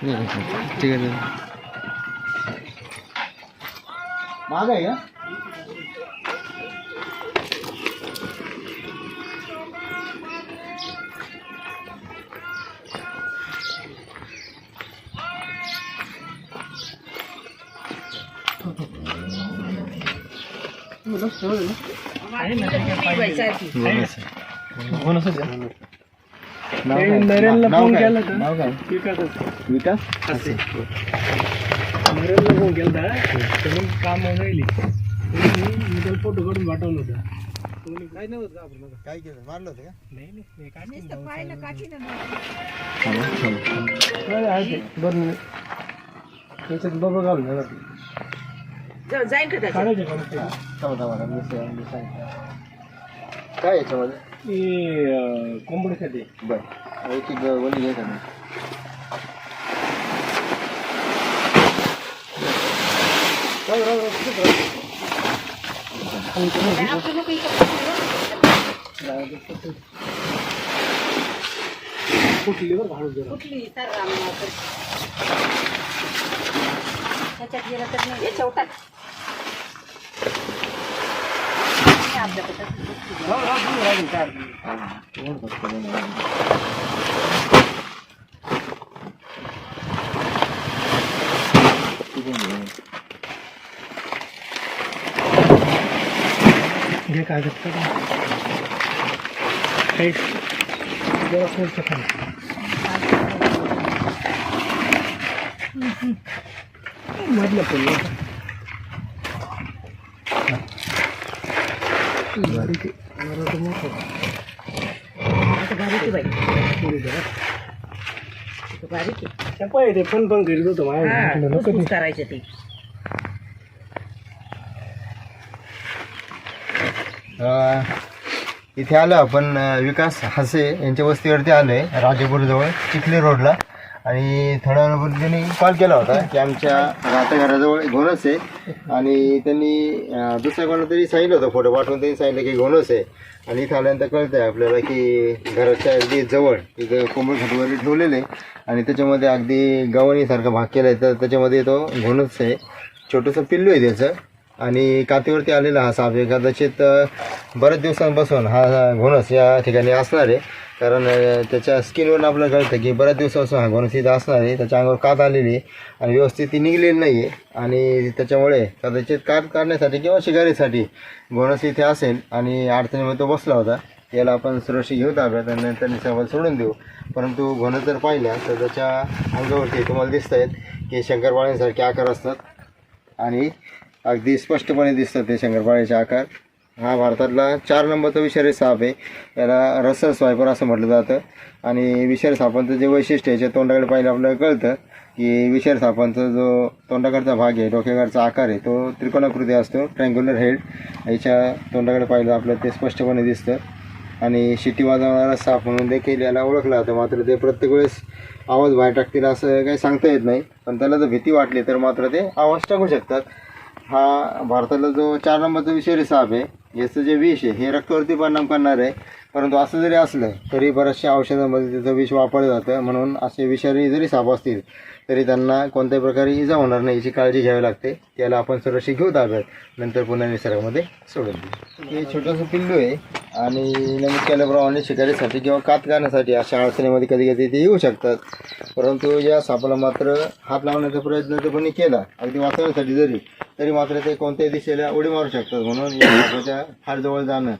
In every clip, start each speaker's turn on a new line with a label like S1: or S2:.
S1: ठीक आहे.
S2: महाग आहे का?
S3: नरेंद्रला फोन केला तर
S2: नाव काय? विकास
S3: नरेंद्रला फोन केला म्हणून काम राहिली मी त्याला फोटो काढून पाठवलं होतं. काही नव्हतं का आपण
S2: काय केलं? मारलं होतं का?
S3: नाही नाही काय बरं त्याच्यात बरोबर घालून
S4: जाईल का त्याच्यात?
S3: काढायचं
S2: काय याच्यामध्ये?
S3: कोंबडीसाठी
S2: बरं एक वणी घ्यायचं ना.
S4: आपलं लोक इथं
S3: कुठली बरं घालून जरा
S4: कुठली तर त्याच्यात गेलं तर नाही याच्यावर टाक. आपल्याकडे
S3: घे कागद जरा पुढचं खाली मधलं पडलं बारीक
S4: बारीक बाई बारीक
S3: आहे ते पण करीत होतं माझ्या
S4: करायचं ते.
S2: इथे आलो आपण विकास हासे यांच्या वस्तीवरती आलोय राजापूरजवळ चिखली रोडला. आणि थोड्या वेळापूर्वी त्यांनी कॉल केला होता की आमच्या राहत्या घराजवळ घोणस आहे. आणि त्यांनी दुसऱ्या कोणाला तरी सांगितलं होतं, फोटो पाठवून त्यांनी सांगितलं की घोणस आहे. आणि इथं आल्यानंतर कळतं आहे आपल्याला की घराच्या अगदी जवळ इथं कोंबड खत वगैरे ठेवलेले आहे. आणि त्याच्यामध्ये अगदी गव्हाणीसारखा भाग केला आहे, तर त्याच्यामध्ये तो घोणस आहे. छोटंसं पिल्लू आहे त्याचं. आणि कातीवरती आलेला हा साप आहे. कदाचित बऱ्याच दिवसांपासून हा घोणस या ठिकाणी असणार आहे. कारण त्याच्या स्किनवरून आपल्याला कळतं की बऱ्याच दिवसापासून हा घोणस इथं असणार आहे. त्याच्या अंगावर कात आलेली आहे आणि व्यवस्थित ती निघलेली नाही आहे. आणि त्याच्यामुळे कदाचित कात काढण्यासाठी किंवा शिकारीसाठी घोणस इथे असेल आणि अडचणीमध्ये तो बसला होता. याला आपण सुरक्षित घेऊ ताब्यात आणि नंतर निसर्गाला सोडून देऊ. परंतु घोणस जर पाहिल्या तर त्याच्या अंगावरती तुम्हाला दिसत आहेत की शंकरपाळ्यांसारखे आकार असतात आणि अगदी स्पष्टपणे दिसतात ते शंकरपाळ्याचे आकार. हा भारतातला 4 नंबरचा विषारी साप आहे. याला रसल स्वायपर असं म्हटलं जातं. आणि विषारी सापांचं जे वैशिष्ट्य आहे, तोंडाकडे पाहिलं आपल्याला कळतं की विषारी सापांचा जो तोंडाकडचा भाग आहे, डोक्याकडचा आकार आहे, तो त्रिकोणाकृती असतो, ट्रँग्युलर हेड. याच्या तोंडाकडे पाहिलं आपल्याला ते स्पष्टपणे दिसतं. आणि शिटी वाजवणारा साप म्हणून देखील याला ओळखलं जातं. मात्र ते प्रत्येक वेळेस आवाज बाहेर टाकतील असं काही सांगता येत नाही. पण त्याला जर भीती वाटली तर मात्र ते आवाज टाकू शकतात. हा भारतातला जो 4 नंबरचा विषारी साप आहे, याचं जे विष आहे हे रक्तावरती परिणाम करणार आहे. परंतु असं जरी असलं तरी बऱ्याचशा औषधांमध्ये त्याचं विष वापरलं जातं. म्हणून असे विषारी जरी साप असतील तरी त्यांना कोणत्याही प्रकारे इजा होणार नाही याची काळजी घ्यावी लागते. त्याला आपण सुरक्षित घेऊ ताब्यात, नंतर पुन्हा निसर्गामध्ये सोडून देऊ. हे छोटंसं पिल्लू आहे आणि नमूद केल्याप्रमाणे शिकारीसाठी किंवा कात करण्यासाठी अशा अडचणीमध्ये कधी कधी ते येऊ शकतात. परंतु या सापाला मात्र हात लावण्याचा प्रयत्न जर कोणी केला अगदी वाचवण्यासाठी तरी मात्र ते कोणत्याही दिशेला उडी मारू शकतात. म्हणून या सापाच्या फार जवळ जाणं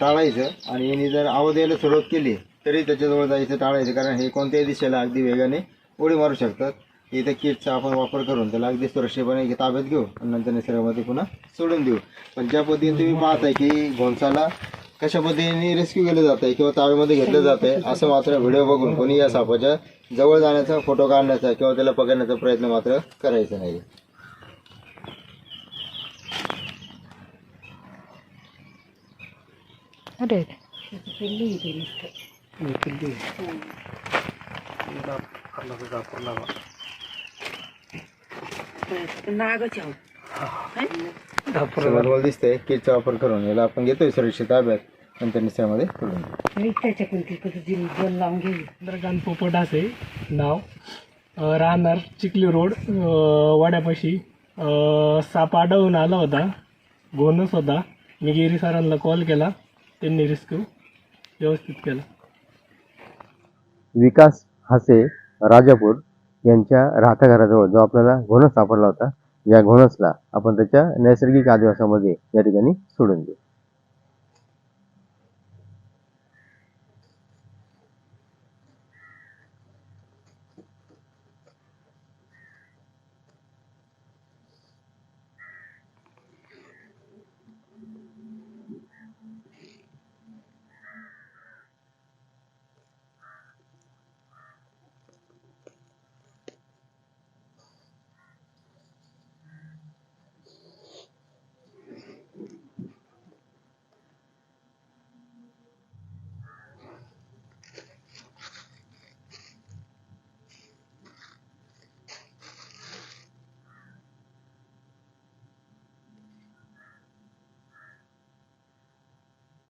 S2: टाळायचं. आणि यांनी जर आवाज द्यायला सुरुवात केली तरी त्याच्याजवळ जायचं टाळायचं, कारण हे कोणत्याही दिशेला अगदी वेगाने उडी मारू शकतात. इथं किटचा आपण वापर करून त्याला अगदी सुरक्षितपणे ताब्यात घेऊ आणि नंतर निसर्गामध्ये पुन्हा सोडून देऊ. पण ज्या पद्धतीने तुम्ही पाहताय की घोणसाला कशा पद्धतीने रेस्क्यू केलं जात आहे किंवा ताब्यामध्ये घेतलं जात आहे, असं मात्र व्हिडिओ बघून कोणी या सापाच्या जवळ जाण्याचा, फोटो काढण्याचा किंवा त्याला पकडण्याचा प्रयत्न मात्र करायचा नाही.
S4: अरे नागच
S2: तुम्हाला दिसतंय किटचा वापर करून याला आपण घेतोय सुरक्षित ताब्यात, नंतर निसर्गामध्ये सोडून
S4: त्याच्या कोणती लावून घेऊ.
S3: गण पोपट असे नाव राहणार चिखली रोड वाड्यापाशी. साप आढळून आला होता, घोणस होता. मी गिरी सरांना कॉल केला, त्यांनी रेस्क्यू व्यवस्थित केला.
S2: विकास हासे राजापूर यांच्या राहत्या घराजवळ जो आपल्याला घोणस सापडला होता, या घोणसला आपण त्याच्या नैसर्गिक अधिवासामध्ये या ठिकाणी सोडून देऊ.